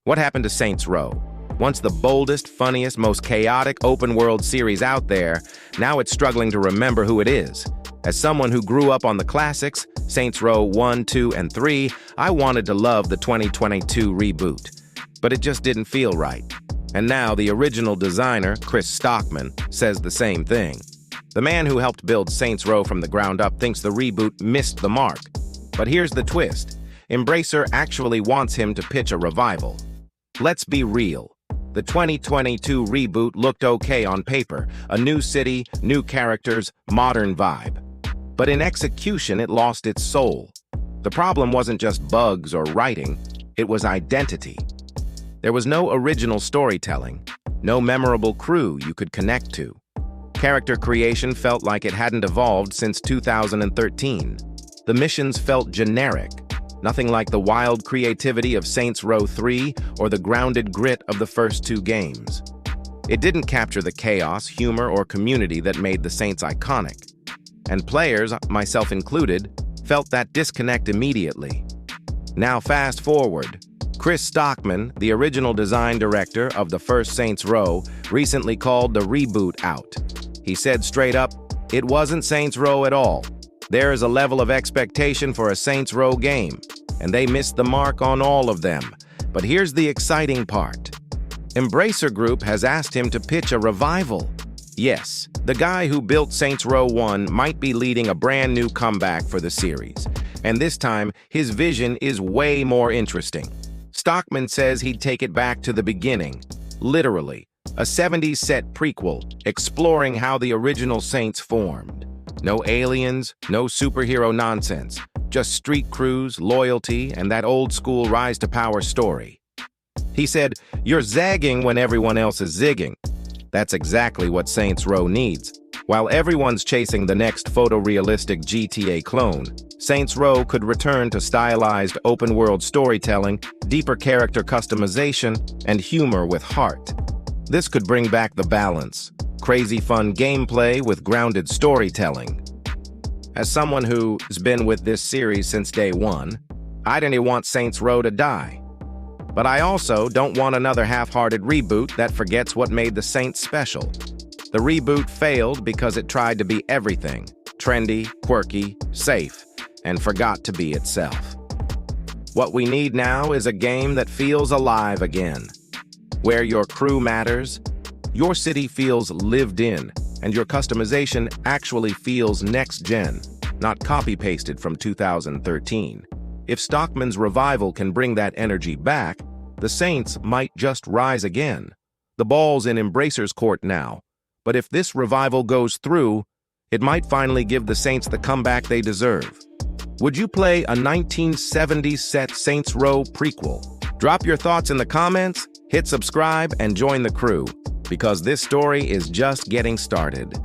What happened to Saints Row? Once the boldest, funniest, most chaotic open-world series out there, now it's struggling to remember who it is. As someone who grew up on the classics, Saints Row 1, 2, and 3, I wanted to love the 2022 reboot. But it just didn't feel right. And now the original designer, Stockman, says the same thing. The man who helped build Saints Row from the ground up thinks the reboot missed the mark. But here's the twist. Embracer actually wants him to pitch a revival. Let's be real. The 2022 reboot looked okay on paper. A new city, new characters, modern vibe. But in execution, it lost its soul. The problem wasn't just bugs or writing, it was identity. There was no original storytelling, no memorable crew you could connect to. Character creation felt like it hadn't evolved since 2013. The missions felt generic, nothing like the wild creativity of Saints Row 3 or the grounded grit of the first two games. It didn't capture the chaos, humor, or community that made the Saints iconic. And players, myself included, felt that disconnect immediately. Now fast forward. Stockman, the original design director of the first Saints Row, recently called the reboot out. He said straight up, it wasn't Saints Row at all. There is a level of expectation for a Saints Row game, and they missed the mark on all of them. But here's the exciting part. Embracer Group has asked him to pitch a revival. Yes, the guy who built Saints Row 1 might be leading a brand new comeback for the series. And this time, his vision is way more interesting. Stockman says he'd take it back to the beginning, literally, a 70s set prequel exploring how the original Saints formed. No aliens, no superhero nonsense, just street crews, loyalty, and that old-school rise-to-power story. He said, "You're zagging when everyone else is zigging." That's exactly what Saints Row needs. While everyone's chasing the next photorealistic GTA clone, Saints Row could return to stylized open-world storytelling, deeper character customization, and humor with heart. This could bring back the balance, crazy fun gameplay with grounded storytelling. As someone who's been with this series since day one, I didn't want Saints Row to die. But I also don't want another half-hearted reboot that forgets what made the Saints special. The reboot failed because it tried to be everything, trendy, quirky, safe, and forgot to be itself. What we need now is a game that feels alive again, where your crew matters, your city feels lived in, and your customization actually feels next-gen, not copy-pasted from 2013. If Stockman's revival can bring that energy back, the Saints might just rise again. The ball's in Embracer's court now. But if this revival goes through, it might finally give the Saints the comeback they deserve. Would you play a 1970s set Saints Row prequel? Drop your thoughts in the comments, hit subscribe, and join the crew, because this story is just getting started.